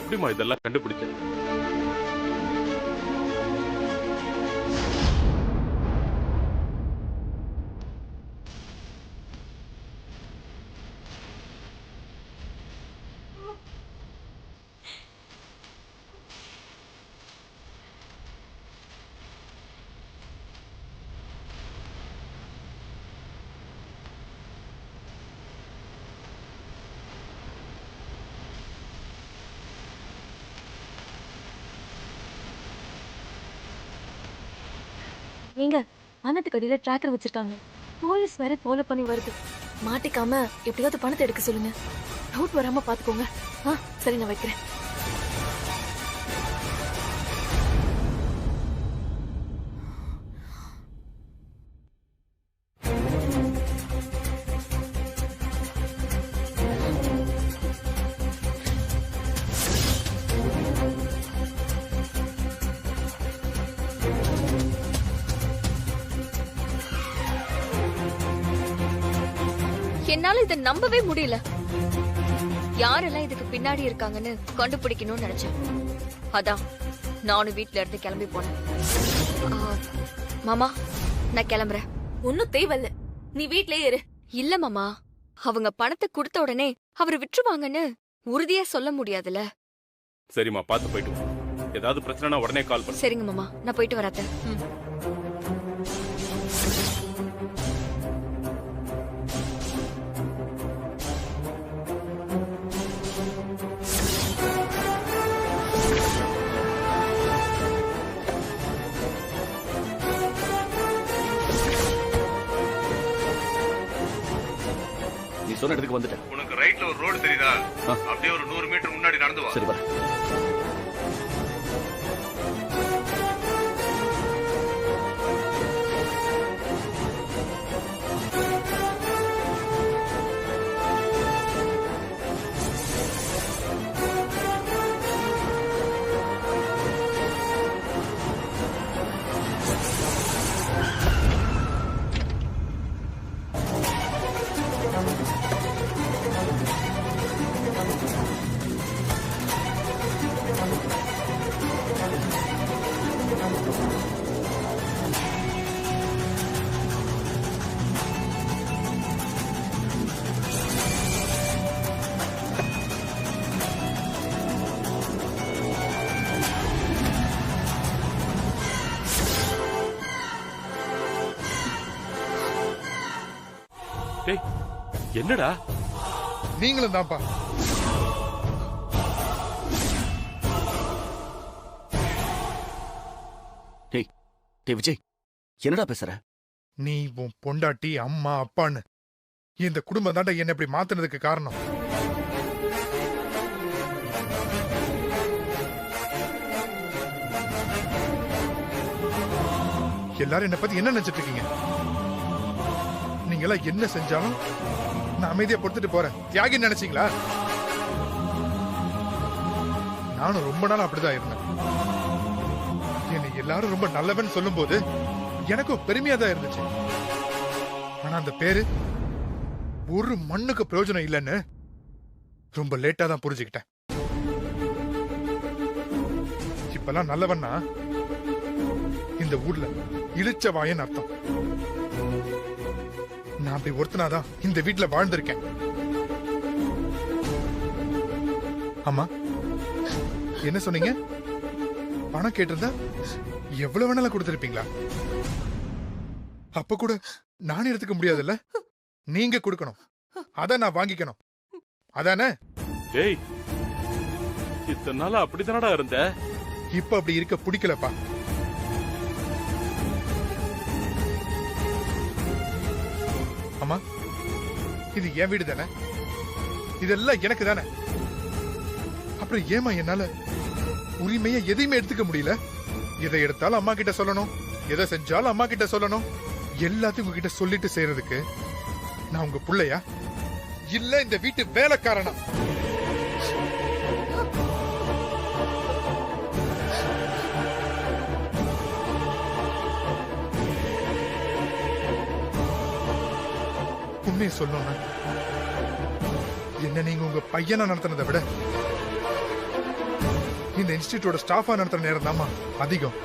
எப்படிமா இதெல்லாம் கண்டுபிடிச்ச? நீங்க அன்னத்துக்கு அடியில டிராக்கர் வச்சிருக்காங்க. போலீஸ் வேற ஃபாலோ பண்ணி வருது. மாட்டிக்காம எப்படியாவது பணத்தை எடுக்க சொல்லுங்க. ரவுட் வராம பாத்துக்கோங்க. சரி, நான் வைக்கிறேன். என்னால இதை நம்பவே முடியல. யாரெல்லாம் இதுக்கு பின்னாடி இருக்காங்கன்னு கண்டுபிடிக்கணும்னு நினைச்சேன். அதான் நானும் வீட்ல இருந்து கிளம்பி போனேன். மாமா, நான் கிளம்புறேன். ஒன்னும் தேவையில்ல, நீ வீட்லயே இரு. இல்ல மாமா, அவங்க பணத்தை கொடுத்த உடனே அவர் விட்டுருவாங்கன்னு உறுதியா சொல்ல முடியாதுல. சரிம்மா, பார்த்து போயிட்டு வா. ஏதாவது பிரச்சனைனா உடனே கால் பண்ணு. சரிங்க மாமா, நான் போயிட்டு வராத. நீ சொன்ன இடத்துக்கு வந்துட்டேன். உனக்கு ரைட்ல ஒரு ரோடு தெரியுதா? அப்படியே ஒரு 100 மீட்டர் முன்னாடி நடந்து வா. சரி வர. டேய், என்னடா? நீங்களும் தான்ப்பா. டேய் டேய் விஜய், என்னடா பேசுற? நீ உன் பொண்டாட்டி, அம்மா, அப்பான்னு இந்த குடும்பம் தாண்டா என்ன இப்படி மாத்துனதுக்கு காரணம். எல்லாரும் என்ன பத்தி என்ன நினைச்சிட்டு இருக்கீங்க? நீங்க எல்லாம் என்ன செஞ்சாலும் நான் அமைதியா பொறுத்துட்டு போறேன். தியாகி நினைச்சீங்களா? நானும் ரொம்ப நாள் அப்படிதான் இருந்தேன். என்னை எல்லாரும் ரொம்ப நல்லவன் சொல்லும் போது எனக்கும் பெருமையா தான் இருந்துச்சு. ஆனா அந்த பேரு ஒரு மண்ணுக்கு பிரயோஜனம் இல்லைன்னு ரொம்ப லேட்டா தான் புரிஞ்சுக்கிட்டேன். இப்பெல்லாம் நல்லவன்னா இந்த ஊர்ல இழிச்சவாயன் அர்த்தம். நான் அப்படி ஒருத்தனாதான் இந்த வீட்டுல வாழ்ந்திருக்கேன். அம்மா, என்ன சொன்னீங்க? பணம் கேட்டிருந்தா எவ்வளவு வேணாலும் கொடுத்திருப்பீங்களா? அப்ப கூட நான் எடுத்துக்க முடியாதுல்ல, நீங்க கொடுக்கணும். அத நான் வாங்கிக்கணும், அதானே? டேய், இத்தனை நாளா அப்படித்தானடா இருந்த? இப்ப அப்படி இருக்க பிடிக்கலப்பா. அம்மா, இது என் வீடு தானே, இதெல்லாம் எனக்கு தானே. அப்புறம் ஏமா என்னால உரிமையா எதையுமே எடுத்துக்க முடியல? எதை எடுத்தாலும் அம்மா கிட்ட சொல்லணும், எதை செஞ்சாலும் அம்மா கிட்ட சொல்லணும். எல்லாத்தையும் உங்ககிட்ட சொல்லிட்டு செய்யறதுக்கு நான் உங்க பிள்ளையா இல்ல இந்த வீட்டு வேலைக்காரனா? உண்மையை சொல்லணும், என்ன நீங்க உங்க பையனை நடத்தினதை விட இந்த இன்ஸ்டிடியூட்டோட ஸ்டாஃபா நடத்துற நேரம் தாமா அதிகம்.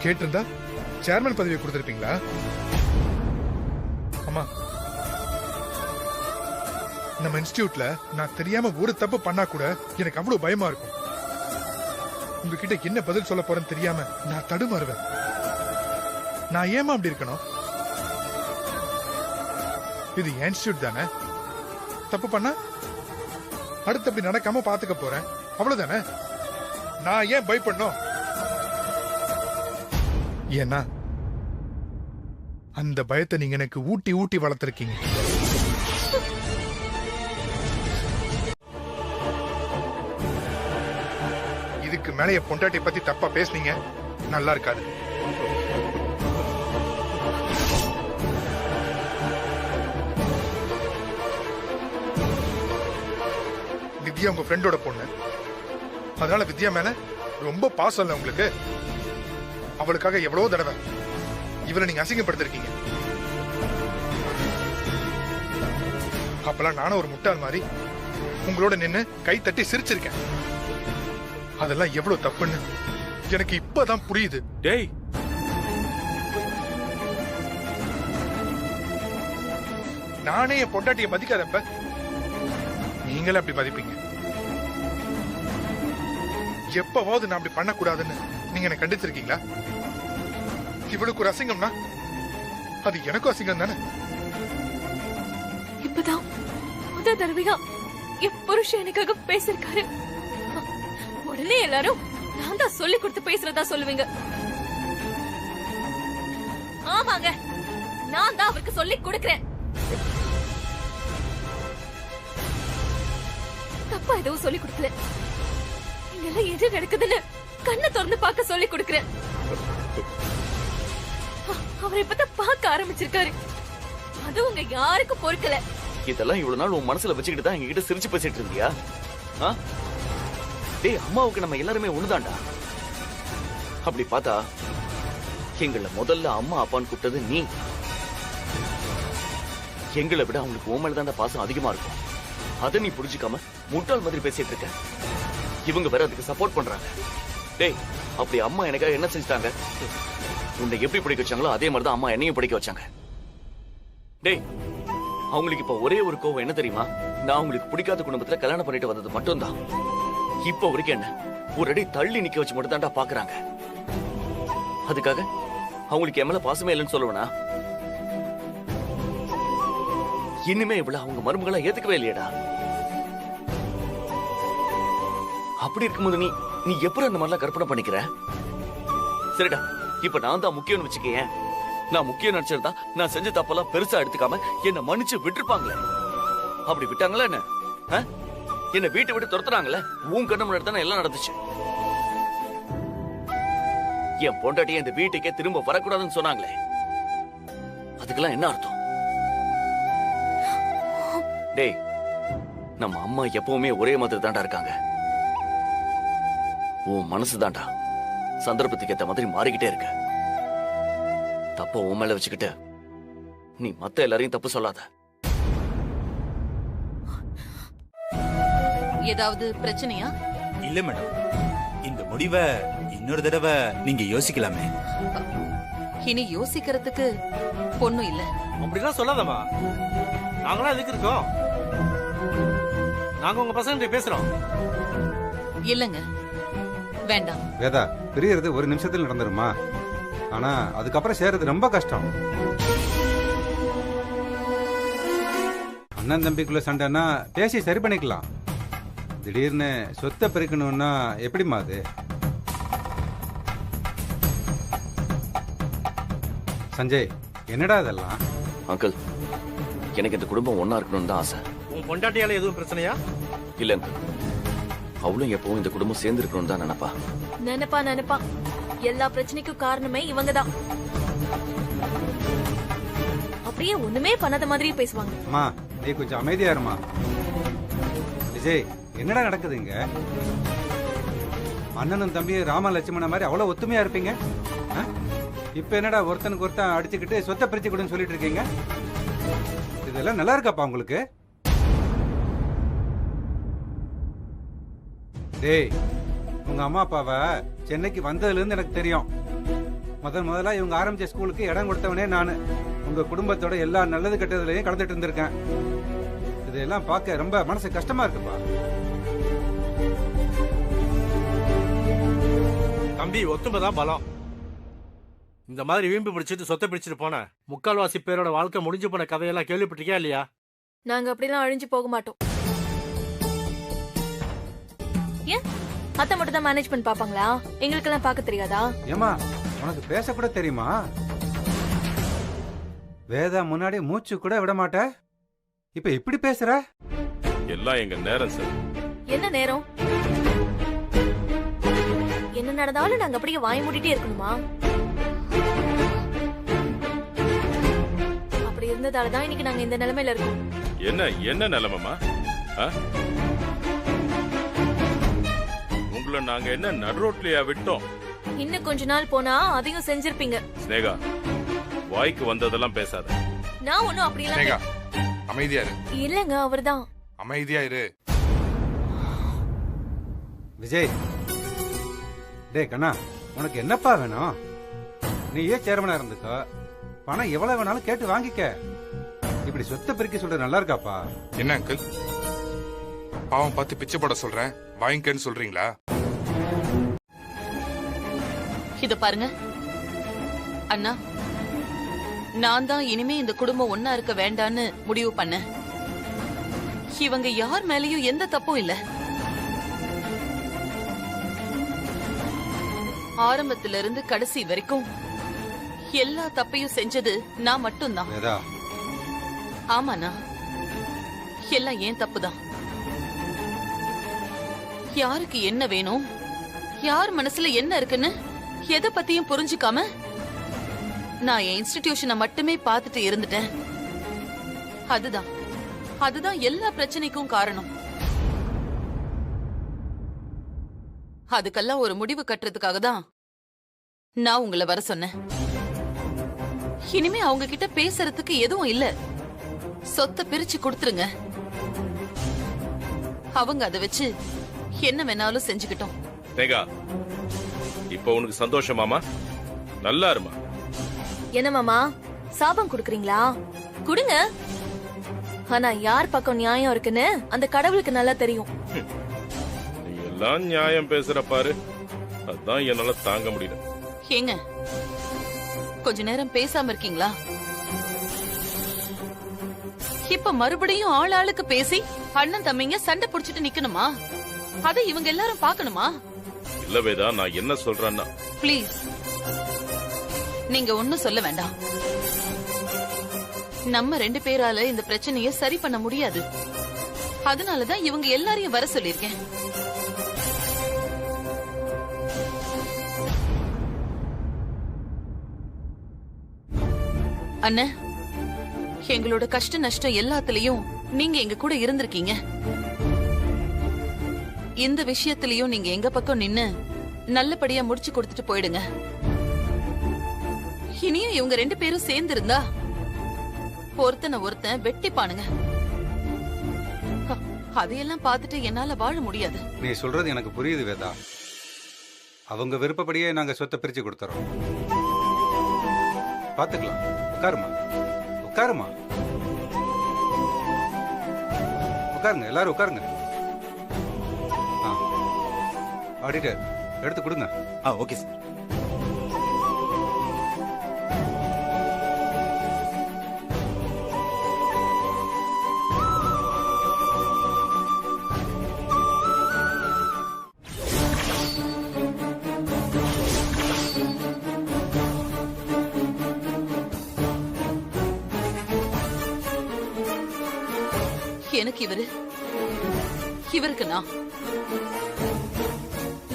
கேட்டிருந்தா சேர்மன் பதவியை கொடுத்திருப்பீங்களா? அம்மா, நம்ம இன்ஸ்டிடியூட்ல நான் தெரியாம ஒரு தப்பு பண்ணா கூட எனக்கு அவ்வளவு பயமா இருக்கும். உங்ககிட்ட என்ன பதில் சொல்ல போறேன்னு தெரியாம நான் தடுமாறுவேன். நான் ஏமா அப்படி இருக்கணும்? இது என் இன்ஸ்டிடியூட் தானே. தப்பு பண்ணா அடுத்து அப்படி நடக்காம பாத்துக்க போறேன், அவ்வளவுதானே. நான் ஏன் பயப்படணும்? ஏன்னா அந்த பயத்தை நீங்க எனக்கு ஊட்டி ஊட்டி வளர்த்திருக்கீங்க. இதுக்கு மேல என் பொண்டாட்டி பத்தி தப்பா பேசுனீங்க, நல்லா இருக்காது. வித்யா உங்க ஃப்ரெண்டோட பொண்ணு, அதனால வித்யா மேல ரொம்ப பாசம் இல்ல உங்களுக்கு. அவளுக்காக எவ்வளவு தடவை இவரை நீங்க அசிங்கப்படுத்திருக்கீங்க. அப்பெல்லாம் நானும் ஒரு முட்டாள் மாதிரி உங்களோட நின்னு கை தட்டி சிரிச்சிருக்கேன். அதெல்லாம் எவ்வளவு தப்புன்னு எனக்கு இப்பதான் புரியுது. டேய், நானே என் பொண்டாட்டியை மதிக்காதப்ப நீங்களே அப்படி மதிப்பீங்க. எப்பவாவது நான் அப்படி பண்ணக்கூடாதுன்னு நீங்க என்ன கண்டிச்சிருக்கீங்களா? இவளுக்கு ஒரு அசிங்கம்னா அது எனக்கும் அசிங்கம் தானே. இப்பதான் முதல் தடவையா என் புருஷன் எனக்காக பேசிருக்காரு. உடனே எல்லாரும் நான் தான் சொல்லி கொடுத்து பேசுறதா சொல்லுவீங்க. ஆமாங்க, நான் தான் அவருக்கு சொல்லி கொடுக்கிறேன். தப்பா எதுவும் சொல்லி கொடுக்கல. இங்கெல்லாம் எது நடக்குதுன்னு கண்ணை திறந்து பார்க்க சொல்லி கொடுக்கிறேன். அவர் இப்பதான் பார்க்க ஆரம்பிச்சிருக்காரு. அது உங்க யாருக்கும் பொறுக்கல. இதெல்லாம் இவ்வளவு நாள் உன் மனசுல வச்சுக்கிட்டு தான் எங்ககிட்ட சிரிச்சு பேசிட்டு இருந்தியா? டேய், அம்மாவுக்கு நம்ம எல்லாருமே ஒண்ணுதான்டா. அப்படி பார்த்தா எங்களை முதல்ல அம்மா அப்பான்னு கூப்பிட்டது நீ. எங்களை விட அவங்களுக்கு உன் மேல தான்டா பாசம் அதிகமா இருக்கும். அதை நீ புரிஞ்சுக்காம முட்டாள் மாதிரி பேசிட்டு இருக்க. இவங்க வேற அதுக்கு சப்போர்ட் பண்றாங்க. டேய், அப்படி அம்மா எனக்காக என்ன செஞ்சுட்டாங்க? உன்னை எப்படி படிக்க வச்சாங்களோ அதே மாதிரிதான் அம்மா என்னையும் படிக்க வச்சாங்க. டேய், அவங்களுக்கு இப்ப ஒரே ஒரு கோவம் என்ன தெரியுமா? நான் அவங்களுக்கு பிடிக்காத குடும்பத்துல கல்யாணம் பண்ணிட்டு வந்தது மட்டும்தான். இப்ப வரைக்கும் என்ன ஒரு அடி தள்ளி நிக்க வச்சு மட்டும் தான்டா பாக்குறாங்க. அதுக்காக அவங்களுக்கு என் மேல பாசமே இல்லைன்னு சொல்லுவனா? இனிமே இவ்வளவு அவங்க மருமகளா ஏத்துக்கவே இல்லையடா. அப்படி இருக்கும்போது நீ எப்படி அந்த மாதிரிலாம் கற்பனை பண்ணிக்கிற? சரிடா, இப்ப நான் தான் முக்கியம்னு வச்சுக்கேன். நான் முக்கியம் நினைச்சிருந்தா நான் செஞ்ச தப்பெல்லாம் பெருசா எடுத்துக்காம என்ன மன்னிச்சு விட்டுருப்பாங்களே. அப்படி விட்டாங்களா என்ன? என்ன வீட்டை விட்டு துரத்துறாங்களே. உன் கண்ணு முன்னாடி தானே எல்லாம் நடந்துச்சு. என் பொண்டாட்டியை இந்த வீட்டுக்கே திரும்ப வரக்கூடாதுன்னு சொன்னாங்களே, அதுக்கெல்லாம் என்ன அர்த்தம்? டேய், நம்ம அம்மா எப்பவுமே ஒரே மாதிரி தாண்டா இருக்காங்க. உன் மனசு தாண்டா சந்தர்ப்பத்துக்கு ஏத்த மாதிரி மாறிக்கிட்டே இருக்க. தப்ப உன் மேல வச்சுக்கிட்டு நீ மத்த எல்லாரையும் தப்பு சொல்லாத. ஏதாவது பிரச்சனையா? இல்ல மேடம், இந்த முடிவை இன்னொரு தடவை நீங்க யோசிக்கலாமே. இனி யோசிக்கிறதுக்கு பொண்ணும் இல்ல. அப்படிலாம் சொல்லாதம்மா. நாங்களாம் எதுக்கு இருக்கோம்? நாங்க உங்க பசங்க பேசுறோம். இல்லங்க, வேண்டாம். வேதா, பிரியறது ஒரு நிமிஷத்தில் நடந்துருமா? ஆனா அதுக்கப்புறம் சேர்றது ரொம்ப கஷ்டம். அண்ணன் தம்பிக்குள்ள சண்டைன்னா பேசி சரி பண்ணிக்கலாம். திடீர்னு சொத்தை பிரிக்கணும்னா எப்படிமா அது? சஞ்சய், என்னடா இதெல்லாம்? அங்கிள், எனக்கு இந்த குடும்பம் ஒன்னா இருக்கணும்னு தான் ஆசை. உன் பொண்டாட்டியால எதுவும் பிரச்சனையா? இல்லங்க, அவளும் எப்பவும் இந்த குடும்பம் சேர்ந்து இருக்கணும்னு தான் நினைப்பா. நினைப்பா எல்லா பிரச்சனைக்கும் காரணமே இவங்கதான். அப்படியே ஒண்ணுமே பண்ணாத மாதிரி பேசுவாங்க. அம்மா, நீ கொஞ்சம் அமைதியா இருமா. விஜய், என்னடா நடக்குதுங்க? அண்ணனும் தம்பியும் ராம லட்சுமண மாதிரி அவ்வளவு ஒத்துமையா இருப்பீங்க. இப்ப என்னடா ஒருத்தனுக்கு ஒருத்தன் அடிச்சுக்கிட்டு சொத்தை பிரிச்சு கொடுன்னு சொல்லிட்டு இருக்கீங்க? இதெல்லாம் நல்லா இருக்காப்பா உங்களுக்கு? டேய், உங்க அம்மா அப்பாவை சென்னைக்கு வந்ததுல இருந்து எனக்கு தெரியும். முதல்ல இவங்க ஆரம்பிச்ச ஸ்கூலுக்கு இடம் கொடுத்தவனே நானு. உங்க குடும்பத்தோட எல்லா நல்லது கெட்டதுலயும் கலந்துட்டு இருந்திருக்கேன். இதெல்லாம் பார்க்க ரொம்ப மனசு கஷ்டமா இருக்குப்பா. தம்பி, ஒத்துமைதான் பலம். இந்த மாதிரி வீம்பு பிடிச்சிட்டு சொத்தை பிடிச்சிட்டு போன முக்கால்வாசி பேரோட வாழ்க்கை முடிஞ்சு போன கதையெல்லாம் கேள்விப்பட்டிருக்கியா இல்லையா? நாங்க அப்படிலாம் அழிஞ்சு போக மாட்டோம். ஏன் அத்தை மட்டும் தான் மேனேஜ்மெண்ட் பாப்பாங்களா? எங்களுக்கு எல்லாம் பார்க்க தெரியாதா? ஏமா, உனக்கு பேச கூட தெரியுமா? வேதா முன்னாடி மூச்சு கூட விட மாட்ட, இப்ப இப்படி பேசுற? எல்லாம் எங்க நேரம் சார். என்ன நேரம்? என்ன நடந்தாலும் நாங்க அப்படியே வாய் மூடிட்டே இருக்கணுமா? அப்படி இருந்ததாலதான் இன்னைக்கு நாங்க இந்த நிலைமையில இருக்கோம். என்ன நிலைமைமா? உங்களை நாங்க என்ன நடுரோட்லயா விட்டோம்? இன்னும் கொஞ்ச நாள் போனா அதையும் செஞ்சிருப்பீங்க. ஸ்னேகா, வாய்க்கு வந்ததெல்லாம் பேசாத. நான் ஒண்ணும் அப்படியெல்லாம் ஸ்னேகா, அமைதியா இரு. இல்லங்க, அவர்தான். அமைதியா இரு. விஜய், டேய் கண்ணா, உனக்கு என்னப்பா வேணும்? நீயே சேர்மனா இருந்துக்கோ, பணம் எவ்வளவு வேணாலும் கேட்டு வாங்கிக்க. இப்படி சொத்தை பிரிக்க சொல்றது நல்லா இருக்காப்பா? என்ன அங்கிள், பாவம் பார்த்து பிச்சை போட சொல்றேன், வாங்கிக்கன்னு சொல்றீங்களா? இத பாருங்க அண்ணா, நான் தான் இனிமே இந்த குடும்பம் ஒன்னா இருக்க வேண்டான்னு முடிவு பண்ணேன். இவங்க யார் மேலயும் எந்த தப்பும் இல்ல. ஆரம்பத்துல இருந்து கடைசி வரைக்கும் எல்லா தப்பையும் செஞ்சது நான் மட்டும்தான். வேதா, ஆமாண்ணா, எல்லாம் ஏன் தப்புதான். யாருக்கு என்ன வேணும், யார் மனசுல என்ன இருக்குன்னு எதை பத்தியும் புரிஞ்சுக்காம நான் என் இன்ஸ்டிடியூஷனை மட்டுமே பார்த்துட்டு இருந்துட்டேன். அதுதான் எல்லா பிரச்சனைக்கும் காரணம். அதுக்கெல்லாம் ஒரு முடிவு கட்டுறதுக்காக தான் நான் உங்களை வர சொன்னேன். இனிமே அவங்க கிட்ட பேசுறதுக்கு எதுவும் இல்ல. சொத்தை பிரிச்சு கொடுத்துருங்க. அவங்க அதை வச்சு என்ன வேணாலும் செஞ்சுக்கிட்டோம். ஸ்னேகா, இப்ப உனக்கு சந்தோஷமாமா? நல்லா இருமா. என்ன மாமா, சாபம் குடுக்குறீங்களா? குடுங்க. ஆனா யார் பக்கம் நியாயம் இருக்குன்னு அந்த கடவுளுக்கு நல்லா தெரியும். நீ எல்லாம் நியாயம் பேசுற பாரு, அதான் என்னால தாங்க முடியல. ஏங்க, கொஞ்ச நேரம் பேசாம இருக்கீங்களா? இப்ப மறுபடியும் ஆளுக்கு பேசி அண்ணன் தம்பிங்க சண்டை புடிச்சிட்டு நிக்கணுமா? அதை இவங்க எல்லாரும் பாக்கணுமா? இல்ல வேதா, நான் என்ன சொல்றேன்னா, பிளீஸ் நீங்க ஒண்ணும் சொல்ல வேண்டாம். நம்ம 2 பேரால இந்த பிரச்சனையை சரி பண்ண முடியாது. அதனாலதான் இவங்க எல்லாரையும் வர சொல்லிருக்கேன். அண்ணே, எங்களோட கஷ்ட நஷ்டம் எல்லாத்துலயும் நீங்க எங்க கூட இருந்திருக்கீங்க. இந்த விஷயத்திலயும் நீங்க எங்க பக்கம் நின்னு நல்லபடியா முடிச்சு கொடுத்துட்டு போயிடுங்க. இனியும் இவங்க 2 பேரும் சேர்ந்து இருந்தா ஒருத்தனை ஒருத்தன் வெட்டிப்பானுங்க. அதையெல்லாம் பார்த்துட்டு என்னால வாழ முடியாது. நீ சொல்றது எனக்கு புரியுது வேதா. அவங்க விருப்பப்படியே நாங்க சொத்தை பிரிச்சு கொடுத்துறோம். பாத்துக்கலாம். உட்காருமா, உட்காருமா, உட்காருங்க, எல்லாரும் உட்காருங்க. ஆடிட்டர், எடுத்து கொடுங்க. Okay sir. எனக்கு இவருக்கு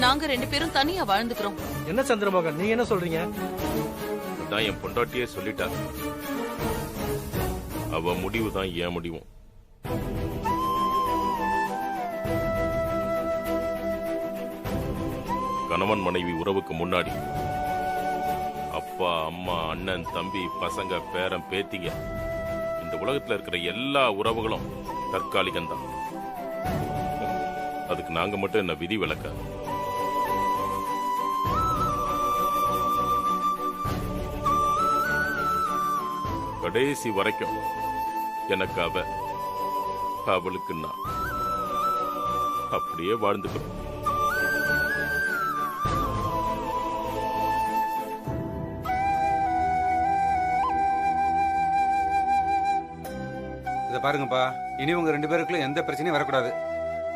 நாங்க 2 பேரும் தனியா வாழ்ந்துக்கிறோம். என்ன சந்திரமோகன், நீங்க என்ன சொல்றீங்க? அதான் என் பொண்டாட்டியே சொல்லிட்டா. அவ முடிவு தான் என் முடிவும். கணவன் மனைவி உறவுக்கு முன்னாடி அப்பா அப்பா அம்மா அண்ணன் தம்பி பசங்க பேரன் பேத்திங்க, இந்த உலகத்துல இருக்கிற எல்லா உறவுகளும் தற்காலிகம்தான். அதுக்கு நாங்க மட்டும் என்ன விதி விலக்காது. கடைசி வரைக்கும் எனக்கு அவளுக்கு நான் அப்படியே வாழ்ந்துக்கிறோம். இதை பாருங்கப்பா, இனி உங்க 2 பேருக்குள்ள எந்த பிரச்சனையும் வரக்கூடாது.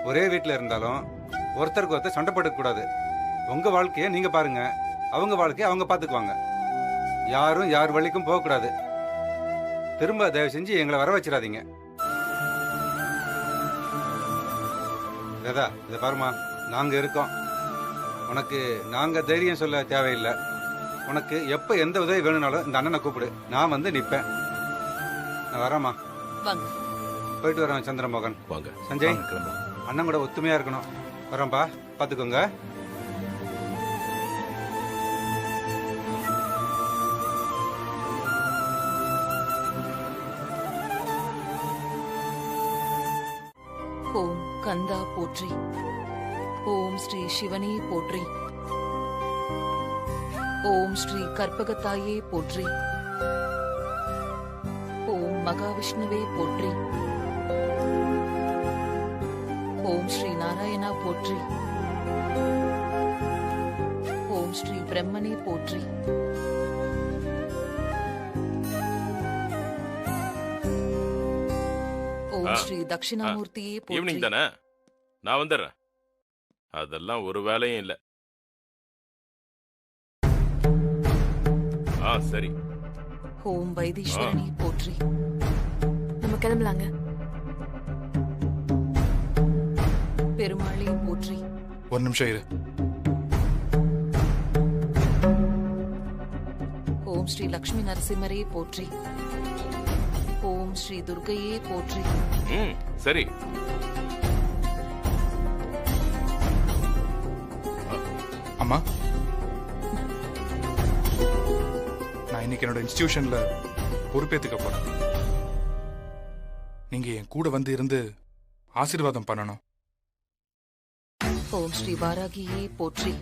ஒரே வீட்டில் இருந்தாலும் ஒருத்தருக்கு ஒருத்தர் சண்டை போடக்கூடாது. உங்க வாழ்க்கையை நீங்க பாருங்க, அவங்க வாழ்க்கையை அவங்க பார்த்துக்குவாங்க. யாரும் யார் வழிக்கும் போகக்கூடாது. திரும்ப தயவு செஞ்சு எங்களை வர வச்சிடாதீங்க. வேதா, இதை பாருமா, நாங்க இருக்கோம். உனக்கு நாங்க தைரியம் சொல்ல தேவையில்லை. உனக்கு எப்ப எந்த உதவி வேணும்னாலும் இந்த அண்ணனை கூப்பிடு, நான் வந்து நிப்பேன். நான் வரேம்மா. வாங்க. போயிட்டு வரேன் சந்திரமோகன். வாங்க சஞ்சய், அண்ணன் கூட ஒத்துமையா இருக்கணும். வரேன்பா, பாத்துக்கோங்க. ஓம் கந்தா போற்றி. ஓம் ஸ்ரீ சிவனே போற்றி. ஓம் ஸ்ரீ கற்பகத்தாயே போற்றி. ஓம் மகாவிஷ்ணுவே போற்றி. ஓம் ஸ்ரீ நாராயணா போற்றி. ஓம் ஸ்ரீ பிரம்மனே போற்றி. ஓம் ஸ்ரீ தட்சிணாமூர்த்தியே போற்றி. ஈவினிங் தானே, நான் வந்துடுறேன். அதெல்லாம் ஒரு வேலையும் இல்ல. சரி. ஓம் வைத்தீஸ்வரனே போற்றி. நம்ம கிளம்பலாங்க. பெருமாளே போற்றி. ஒரு நிமிஷம் இரு. ஓம் ஸ்ரீ லக்ஷ்மி நரசிம்மரே போற்றி. ஓம் ஸ்ரீ துர்க்கையே போற்றி. சரி. அம்மா, நான் இன்னைக்கு என்னோட இன்ஸ்டிடியூஷன்ல பொறுப்பேத்துக்க போறேன். நீங்க என் கூட வந்து இருந்து ஆசீர்வாதம் பண்ணணும். ஓம் ஸ்ரீ வாராகியே போற்றி.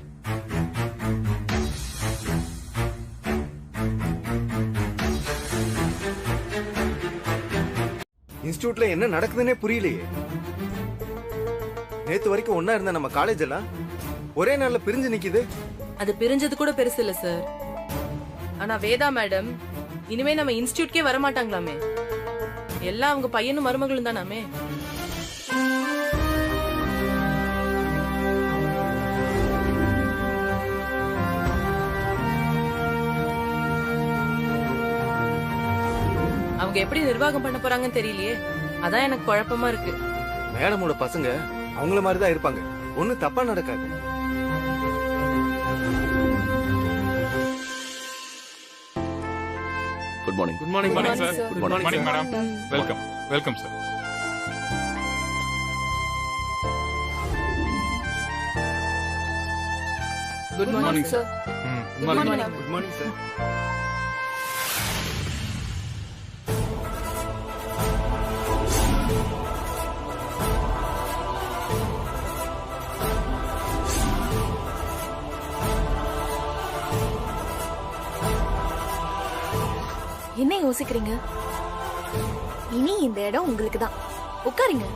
இன்ஸ்டிடியூட்ல என்ன நடக்குதுன்னே புரியலையே. நேத்து வரைக்கும் ஒன்னா இருந்த நம்ம காலேஜ் எல்லாம் ஒரே நாள்ல பிரிஞ்சு நிக்குது. அது பிரிஞ்சது கூட பெருசு இல்ல சார். ஆனா வேதா மேடம் இனிமே நம்ம இன்ஸ்டிடியூட்கே வர மாட்டாங்களாமே. எல்லாம் அவங்க பையனும் மருமகளும் தானாமே. அவங்க எப்படி நிர்வாகம் பண்ண போறாங்கன்னு தெரியலையே. அதான் எனக்கு குழப்பமா இருக்கு. மேடமோட பசங்க அவங்கள மாதிரி தான் இருப்பாங்க. ஒண்ணு தப்பா நடக்காது. Good morning. Good morning sir. Good morning madam. Welcome. Welcome sir. Good morning sir. Good morning sir. என்ன யோசிக்கிறீங்க? இனி இந்த இடம் உங்களுக்கு தான். உட்காருங்க.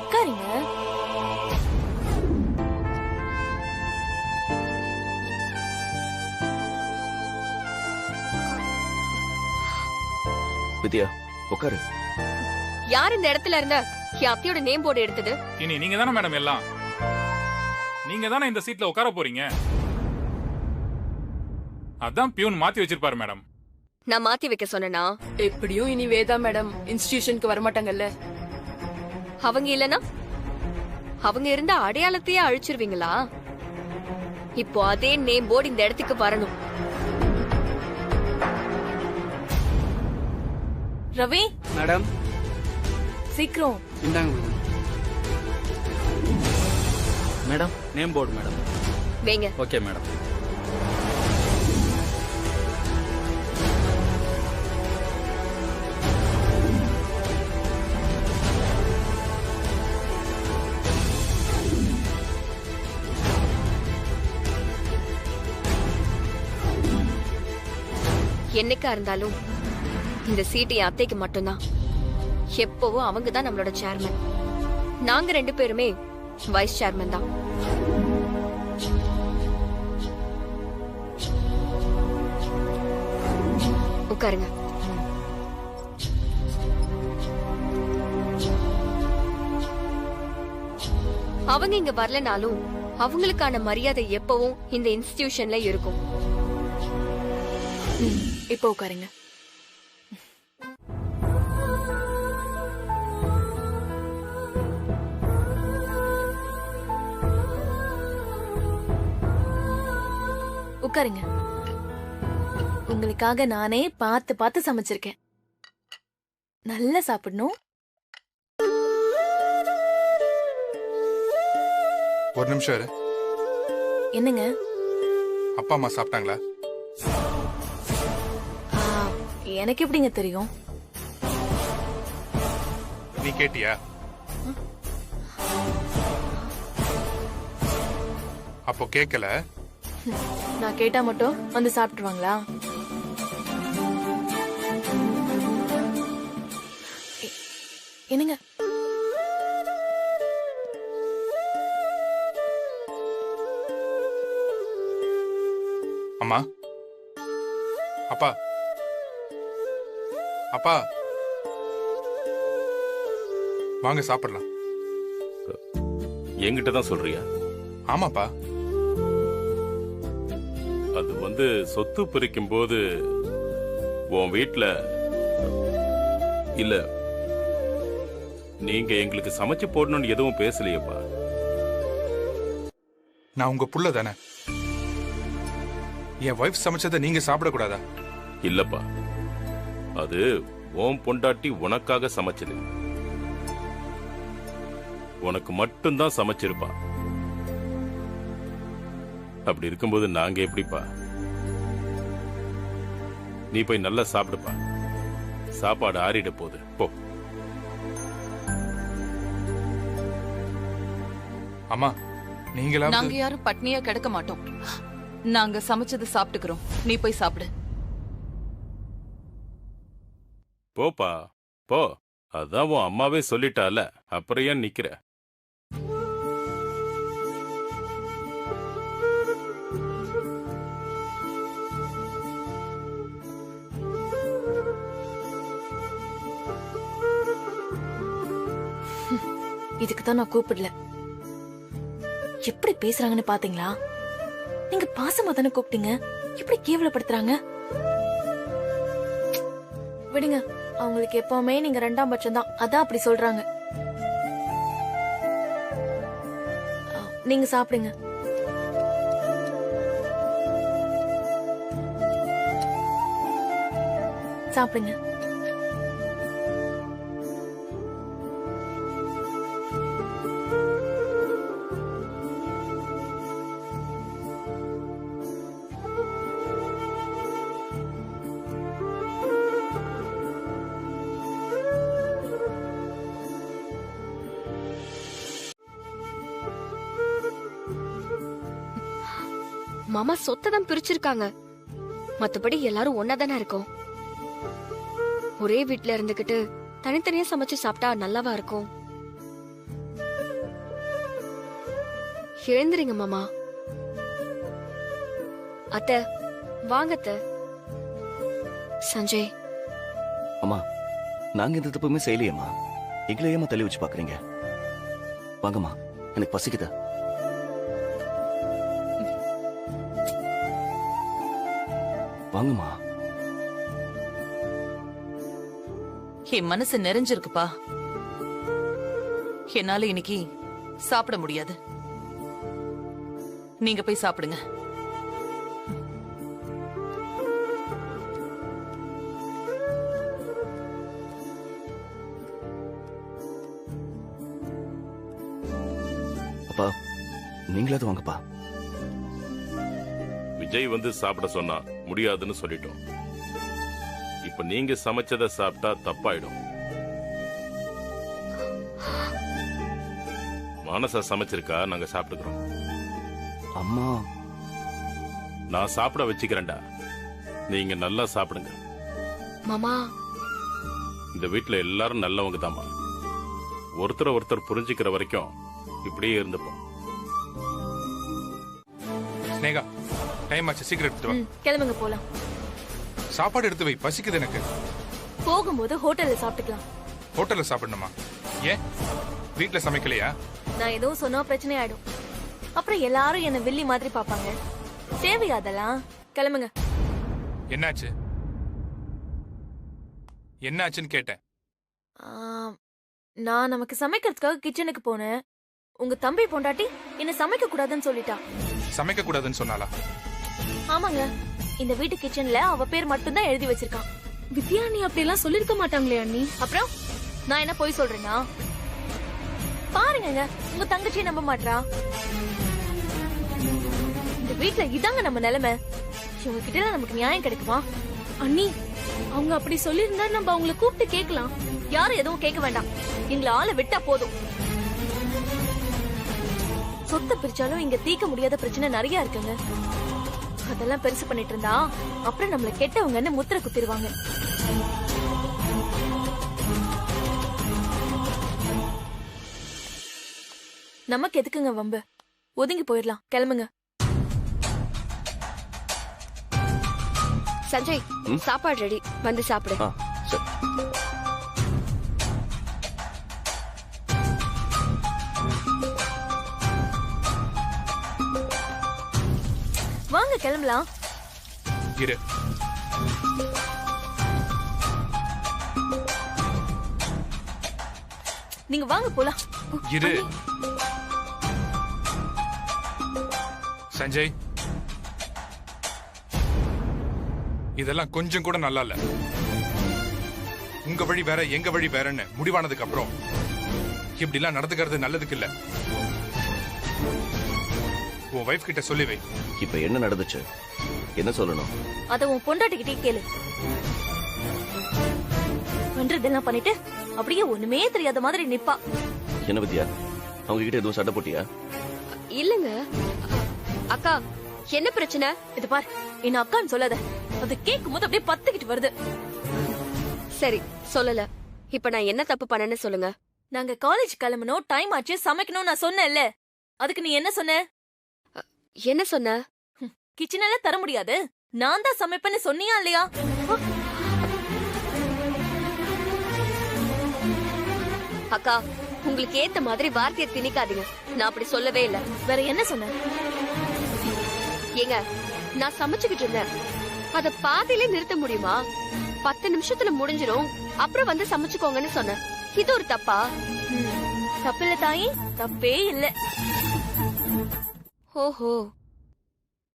உட்காருங்க. வித்யா, உட்காரு. யார் இந்த இடத்துல இருந்த என் அத்தையோட நேம் போர்டு எடுத்தது? இனி நீங்க தானே மேடம் எல்லாம். நீங்க தானே இந்த சீட்ல உட்கார போறீங்க. அதான் பியூன் மாத்தி வச்சிருப்பாரு மேடம். நான் மாத்தி வைக்க சொன்னா எப்படியும் இனி வேதா மேடம் இன்ஸ்டிடியூஷனுக்கு வர மாட்டாங்கல்ல. அவங்க இல்லனா அவங்க இருந்த அடையாளத்தையே அழிச்சிருவீங்களா? இப்போ அதே நேம் போர்டு இந்த இடத்துக்கு வரணும். ரவி மேடம், சீக்கிரம் இந்தாங்க madam. Madam, name board madam. வேங்க. Okay madam. என்னைக்கா இருந்தாலும் இந்த சீட்டு என் அத்தைக்கு மட்டும்தான். எப்பவும் அவங்க தான் நம்மளோட சேர்மன். நாங்க 2 பேருமே வைஸ் சேர்மன் தான். உட்காருங்க. அவங்க இங்க வரலனாலும் அவங்களுக்கான மரியாதை எப்பவும் இந்த இன்ஸ்டிடியூஷன்ல இருக்கும். இப்போ உட்காருங்க. உட்காருங்க. உங்களுக்காக நானே பார்த்து பார்த்து சமைச்சிருக்கேன். நல்லா சாப்பிடணும். ஒரு நிமிஷம் இரு. என்னங்க? அப்பா அம்மா சாப்பிட்டாங்களா? எனக்கு எப்படிங்க தெரியும்? நீ கேட்டியா? அப்போ கேட்கல. நான் கேட்டா மட்டும் வந்து சாப்பிட்டுருவாங்களா? என்னங்க? அம்மா, அப்பா, அப்பா, வாங்க சாப்பிடலாம். என்கிட்ட தான் சொல்றியா? ஆமாப்பா. அது சொத்து பிரிக்கும் போது உன் வீட்ல இல்ல நீங்க எங்களுக்கு சமைச்சு போடணும்னு எதுவும் பேசலையப்பா. நான் உங்க புள்ள தானே. என் வைஃப் சமைச்சதை நீங்க சாப்பிடக்கூடாதா? இல்லப்பா, அது உன் பொண்டாட்டி உனக்காக சமைச்சது. உனக்கு மட்டும்தான் சமைச்சிருப்பா. அப்படி இருக்கும்போது நாங்க எப்படிப்பா? நீ போய் நல்லா சாப்பிடுப்பா. சாப்பாடு ஆறிட போகுது. போ. அம்மா, நீங்களாவது நாங்க யாரும் பட்னியா கிடக்க மாட்டோம். நாங்க சமைச்சது சாப்பிட்டுக்கிறோம். நீ போய் சாப்பிடு. போப்பா போ. அதான் உன் அம்மாவே சொல்லிட்டால, அப்புறம் ஏன் நிக்கிற? இதுக்கு தான் நான் கூப்பிடல. எப்படி பேசுறாங்கன்னு பாத்தீங்களா? நீங்க பாசமா தானே கூப்பிட்டீங்க. எப்படி கேவலப்படுத்துறாங்க? விடுங்க. அவங்களுக்கு எப்பவுமே நீங்க 2ஆம் பட்சம் தான். அதான் அப்படி சொல்றாங்க. நீங்க சாப்பிடுங்க. சாப்பிடுங்க. மாமா சொத்தை தான் பிரிச்சிருக்காங்க. மத்தபடி எல்லாரும் ஒன்னாதானே இருக்கோம். ஒரே வீட்ல இருந்துகிட்டு தனித்தனியா சமைச்சு சாப்பிட்டா நல்லாவா இருக்கும்? எழுந்துறீங்க மாமா. அத்தை வாங்க அத்தை. சஞ்சய். அம்மா, நாங்க இந்த தப்புமே செய்யலையம்மா. எங்களை ஏமா தள்ளி வச்சு பாக்குறீங்க? வாங்கம்மா, எனக்கு பசிக்குதா. வாங்கம்மா. என் மனசு நிறைஞ்சிருக்குப்பா. என்னால இன்னைக்கு சாப்பிட முடியாது. நீங்க போய் சாப்பிடுங்க. அப்பா, நீங்களாவது வாங்கப்பா. விஜய் வந்து சாப்பிட சொன்னா முடியாதுன்னு சொல்லிட்டோம். இப்ப நீங்க சமைச்சதை சாப்பிட்டா தப்பாயிடும். மானசா சமைச்சிருக்கா, நாங்க சாப்பிட்டுக்கிறோம். அம்மா, நான் சாப்பிட வச்சுக்கிறேன்டா, நீங்க நல்லா சாப்பிடுங்க. மாமா, இந்த வீட்டுல எல்லாரும் நல்லவங்க தாமா. ஒருத்தர் புரிஞ்சுக்கிற வரைக்கும் இப்படியே இருந்துப்போம். ஸ்னேகா, டைம் ஆச்சு, சீக்கிரம் எடுத்துட்டு வா. கிளம்புங்க போலாம். சாப்பாடு எடுத்து வை, பசிக்குது எனக்கு. போகும்போது ஹோட்டல்ல சாப்பிட்டுக்கலாம். ஹோட்டல்ல சாப்பிடணுமா? ஏன் வீட்ல சமைக்கலையா? நான் எதுவும் சொன்னா பிரச்சனை ஆயிடும். அப்புறம் எல்லாரும் என்ன வில்லி மாதிரி பாப்பாங்க. தேவையா அதெல்லாம்? கிளம்புங்க. என்னாச்சு? என்னாச்சுன்னு கேட்டேன். நான் நமக்கு சமைக்கிறதுக்காக கிச்சனுக்கு போனேன். உங்க தம்பி பொண்டாட்டி என்ன சமைக்க கூடாதுன்னு சொல்லிட்டா. சமைக்க கூடாதுன்னு சொன்னாலா? ஆமாங்க, இந்த வீட்டு கிச்சன்ல அவ பேர் மட்டும்தான் எழுதி வச்சிருக்கான். வித்யா நீ அப்படி எல்லாம் சொல்லிருக்க மாட்டாங்களே அண்ணி. அப்புறம் நான் என்ன போய் சொல்றேன்னா? பாருங்க, உங்க தங்கச்சியை நம்ப மாட்டா. இந்த வீட்ல இதாங்க நம்ம நிலைமை. இவங்க கிட்ட நமக்கு நியாயம் கிடைக்குமா? அண்ணி, அவங்க அப்படி சொல்லிருந்தா நம்ம அவங்கள கூப்பிட்டு கேட்கலாம். யாரும் எதுவும் கேட்க வேண்டாம், எங்களை ஆளை விட்டா போதும். சொத்தை பிரிச்சாலும் இங்க தீர்க்க முடியாத பிரச்சனை நிறைய இருக்குங்க. அதெல்லாம் பெருசு பண்ணிட்டு இருந்தா அப்புறம் நம்மள கெட்டவங்கன்னு முத்திர குத்திடுவாங்க. நமக்கு எதுக்குங்க வம்பு? ஒதுங்கி போயிடலாம். கிளம்புங்க. சஞ்சய், சாப்பாடு ரெடி, வந்து சாப்பிடு. வாங்க கிளம்பலாம். இரு. நீங்க வாங்க போலாம். இரு. சஞ்சய், இதெல்லாம் கொஞ்சம் கூட நல்லா இல்ல. உங்க வழி வேற, எங்க வழி வேறன்னு முடிவானதுக்கு அப்புறம் இப்படி எல்லாம் நடந்துக்கிறது நல்லதுக்கு இல்ல. உன் வைஃப் கிட்ட சொல்லி வை. இப்ப என்ன நடந்துச்சு? என்ன சொல்லணும்? அத உன் பொண்டாட்டிக்கிட்டே கேளு. பண்றதெல்லாம் பண்ணிட்டு அப்படியே ஒண்ணுமே தெரியாத மாதிரி நிப்பா. என்ன வித்யா, அவங்க கிட்ட எதுவும் சண்டை போட்டியா? இல்லங்க. அக்கா, என்ன பிரச்சனை? இது பார், என்ன அக்கான்னு சொல்லாத. அது கேட்கும் போது அப்படியே பத்துக்கிட்டு வருது. சரி, சொல்லல. இப்ப நான் என்ன தப்பு பண்ணேன்னு சொல்லுங்க. நாங்க காலேஜ் கிளம்பணும், டைம் ஆச்சு, சமைக்கணும் நான் சொன்னேன்ல. அதுக்கு நீ என்ன சொன்ன? என்ன சொன்ன? கிச்சன் எல்லாம் தர முடியாது, நான் தான் சமைப்பேன்னு சொன்னியா இல்லையா? அக்கா, உங்களுக்கு ஏத்த மாதிரி வார்த்தையை திணிக்காதீங்க. நான் அப்படி சொல்லவே இல்ல. வேற என்ன சொன்ன? ஏங்க, நான் சமைச்சுக்கிட்டு இருந்தேன். அத பாதியிலே நிறுத்த முடியுமா? 10 நிமிஷத்துல முடிஞ்சிரும், அப்புறம் வந்து சமைச்சுக்கோங்கன்னு சொன்னேன். இது ஒரு தப்பா? தப்பில்ல தாயி, தப்பே இல்ல. ஓஹோ,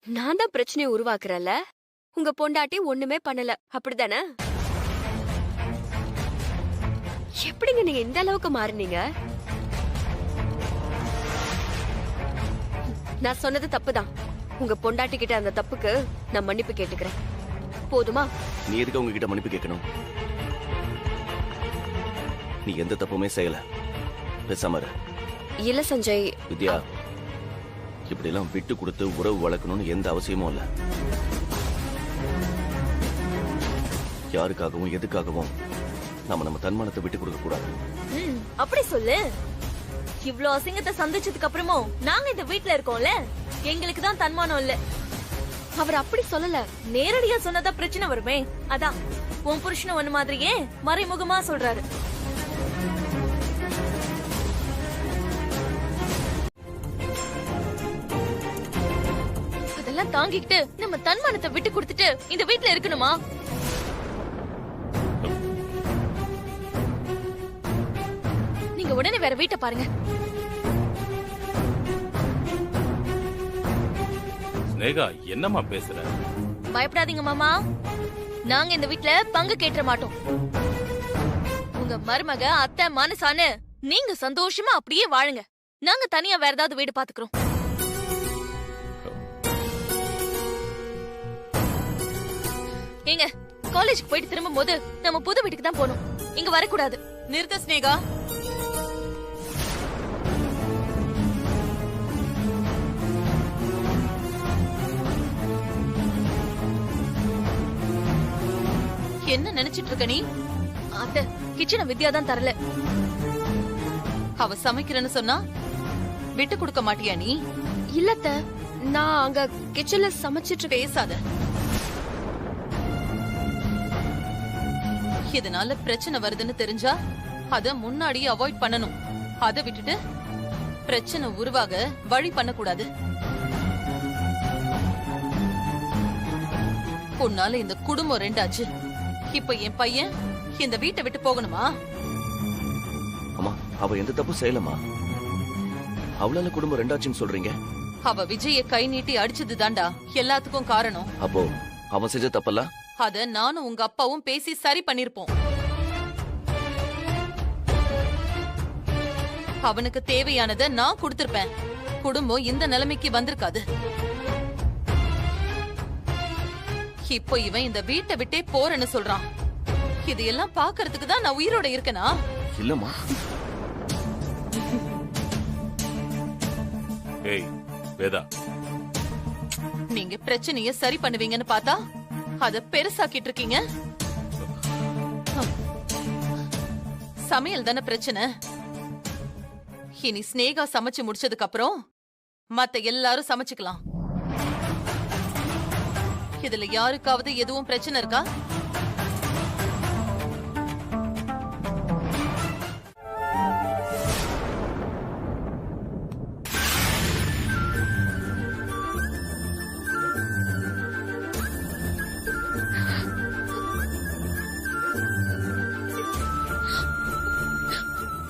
நான் தான் பிரச்சனையை உருவாக்குறேன்ல. உங்க பொண்டாட்டி ஒண்ணுமே பண்ணல, அப்படிதானே? எப்படிங்க நீங்க இந்த அளவுக்கு மாறினீங்க? நான் சொன்னது தப்புதான். உங்க பொண்டாட்டி கிட்ட அந்த தப்புக்கு நான் மன்னிப்பு கேட்டுக்கிறேன். போதுமா? நீ எதுக்கு அவங்க கிட்ட மன்னிப்பு கேட்கணும்? நீ எந்த தப்புமே செய்யல, பேசாம இரு. இல்ல சஞ்சய். வித்யா, இப்படி எல்லாம் விட்டு கொடுத்து உறவு வளர்க்கணும்னு எந்த அவசியமும் இல்ல. யாருக்காகவும் எதுக்காகவும் நம்ம தன்மானத்தை விட்டு கொடுக்க கூடாது. அப்படி சொல்லு. இவ்ளோ அசிங்கத்தை சந்திச்சதுக்கு அப்புறமும் நாங்க இந்த வீட்ல இருக்கோம்ல, எங்களுக்கு தான் தன்மானம் இல்ல. அவர் அப்படி சொல்லல, நேரடியா சொன்னதா பிரச்சனை வருமே. அதான் உன் புருஷன ஒண்ணு மாதிரியே மறைமுகமா சொல்றாரு. அதெல்லாம் தாங்கிக்கிட்டு நம்ம தன்மானத்தை விட்டு கொடுத்துட்டு இந்த வீட்ல இருக்கணுமா? நீங்க உடனே வேற வீட்டை பாருங்க. ஸ்னேகா, என்னம்மா பேசுற? பயப்படாதீங்க மாமா, நாங்க இந்த வீட்ல பங்கு கேட்ட மாட்டோம். உங்க மருமக அத்தை மனசானு நீங்க சந்தோஷமா அப்படியே வாழுங்க. நாங்க தனியா வேற ஏதாவது வீடு பாத்துக்கிறோம். ஏங்க காலேஜுக்கு போயிட்டு திரும்பும் போது நம்ம புது வீட்டுக்கு தான் போகணும், இங்க வரக்கூடாது. நிறுத்த ஸ்னேகா. என்ன நினைச்சிட்டு இருக்க நீ? அத்தை, கிச்சனை வித்யா தான் தரல. அவ சமைக்கிறேன்னு சொன்னா விட்டு கொடுக்க மாட்டியா நீ? இல்லத்த, நான் அங்க கிச்சன்ல சமைச்சிட்டு பேசாத. இதனால பிரச்சனை வருதுன்னு தெரிஞ்சா அத முன்னாடியே அவாய்ட் பண்ணணும். அத விட்டுட்டு பிரச்சனை உருவாக வழி பண்ணக்கூடாது. உன்னால இந்த குடும்பம் ரெண்டாச்சு. இப்ப என் பையன் இந்த வீட்டை விட்டு போகணுமா? அம்மா, அவ எந்த தப்பு செய்யலமா. அவளால குடும்பம் ரெண்டாச்சுன்னு சொல்றீங்க? அவ விஜய கை நீட்டி அடிச்சது தாண்டா எல்லாத்துக்கும் காரணம். அப்போ அவன் செஞ்ச தப்பல்ல? அத நானும் உங்க அப்பாவும் பேசி சரி பண்ணிருப்போம். அவனுக்கு தேவையானதை நான் கொடுத்திருப்பேன். குடும்பம் இந்த நிலைமைக்கு வந்திருக்காது. இப்போ இவன் இந்த வீட்டை விட்டே போறேன்னு சொல்றான். இதையெல்லாம் பாக்குறதுக்கு தான் நான் உயிரோட இருக்கனா? இல்லம்மா. ஏய் வேதா, நீங்க பிரச்சனைய சரி பண்ணுவீங்கன்னு பார்த்தா அத பெருசாக்கிட்டு இருக்கீங்க. சமையல் தானே பிரச்சனை. இனி ஸ்னேகா சமைச்சு முடிச்சதுக்கு அப்புறம் மத்த எல்லாரும் சமைச்சுக்கலாம். இதுல யாருக்காவது எதுவும் பிரச்சனை இருக்கா?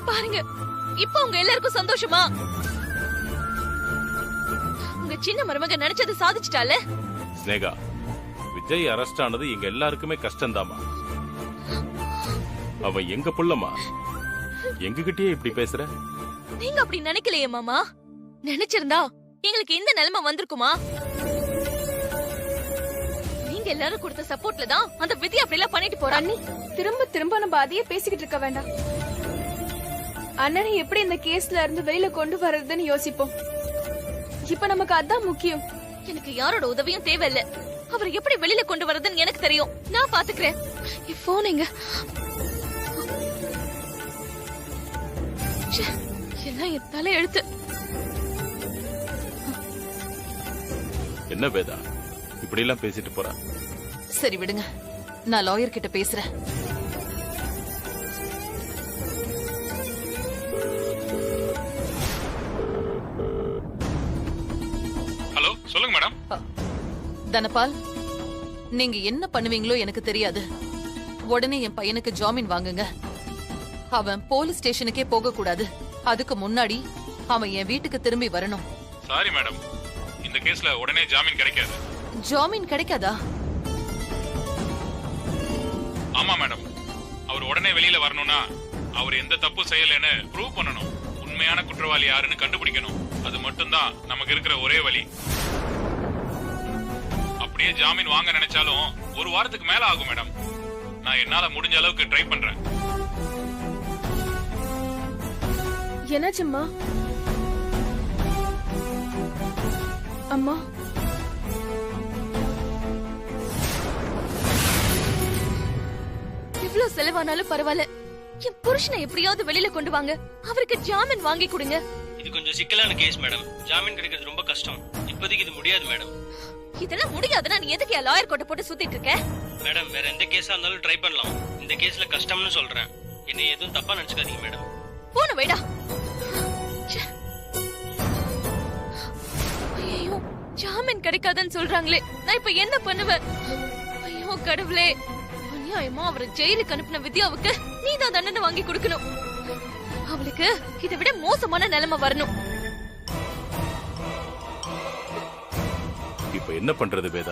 பாருங்க, இப்ப உங்க எல்லாருக்கும் சந்தோஷமா? உங்க சின்ன மருமக நினைச்சது சாதிச்சிட்டால. ஸ்னேகா, விஜய் அரெஸ்ட் ஆனது எங்க எல்லாருக்குமே கஷ்டம்தாமா. அவன் எங்க புள்ளமா, எங்ககிட்டயே இப்படி பேசுற? நீங்க அப்படி நினைக்கலையே மாமா. நினைச்சிருந்தா எங்களுக்கு இந்த நிலைமை வந்திருக்குமா? நீங்க எல்லாரும் கொடுத்த சப்போர்ட்ல தான் அந்த வித்யா அப்படி எல்லாம் பண்ணிட்டு போறா. திரும்ப திரும்ப நம்ம அதையே பேசிக்கிட்டு இருக்க வேண்டாம். அண்ணனை எப்படி இந்த கேஸ்ல இருந்து வெளியில கொண்டு வர்றதுன்னு யோசிப்போம். இப்ப நமக்கு அதான் முக்கியம். எனக்கு யாரோட உதவியும் தேவையில்லை. அவரை எப்படி வெளியில கொண்டு வர்றதுன்னு எனக்கு தெரியும். நான் பாத்துக்கிறேன். போனீங்க எல்லாம் என் தலை எழுத்து. என்ன வேதா இப்படி எல்லாம் பேசிட்டு போறா? சரி விடுங்க, நான் லாயர் கிட்ட பேசுறேன். ஹலோ, சொல்லுங்க மேடம். தனபால், நீங்க என்ன பண்ணுவீங்களோ எனக்கு தெரியாது. உடனே என் பையனுக்கு ஜாமீன் வாங்குங்க. அவன் போலீஸ் ஸ்டேஷனுக்கே போக கூடாது. அதுக்கு முன்னாடி அவன் என் வீட்டுக்கு திரும்பி வரணும். சாரி மேடம், இந்த கேஸ்ல உடனே ஜாமீன் கிடைக்காது. ஜாமீன் கிடைக்காதா? ஆமா மேடம், அவர் உடனே வெளியில வரணும்னா அவர் எந்த தப்பு செய்யலன்னு ப்ரூவ் பண்ணணும். உண்மையான குற்றவாளி யாருன்னு கண்டுபிடிக்கணும். அது மட்டும்தான் நமக்கு இருக்கிற ஒரே வழி. அப்படியே ஜாமீன் வாங்க நினைச்சாலும் ஒரு வாரத்துக்கு மேல ஆகும் மேடம். நான் என்னால முடிஞ்ச அளவுக்கு ட்ரை பண்றேன். என்னாச்சும்மா? அம்மா, எவ்வளவு செலவானாலும் பரவாயில்ல, என் புருஷனை எப்படியாவது வெளியில கொண்டு வாங்க. அவருக்கு ஜாமீன் வாங்கி கொடுங்க. இது கொஞ்சம் சிக்கலான கேஸ் மேடம். ஜாமீன் கிடைக்கிறது ரொம்ப கஷ்டம். இப்போதைக்கு இது முடியாது மேடம். இதெல்லாம் முடியாதுன்னா நீ எதுக்கு லாயர் கோட்டை போட்டு சுத்திட்டு இருக்க? மேடம், வேற எந்த கேஸா இருந்தாலும் ட்ரை பண்ணலாம். இந்த கேஸ்ல கஷ்டம்னு சொல்றேன். என்னை எதுவும் தப்பா நினைச்சுக்காதீங்க மேடம். போன வைடா. ஐயோ, ஜாமீன் கிடைக்காதுன்னு சொல்றாங்களே, நான் இப்ப என்ன பண்ணுவேன்? ஐயோ கடவுளே, அநியாயமா அவரை ஜெயிலுக்கு அனுப்பின வித்யாவுக்கு நீதான் தண்டனை வாங்கி கொடுக்கணும். அவளுக்கு இதை விட மோசமான நிலைமை வரணும். இப்ப என்ன பண்றது வேதா?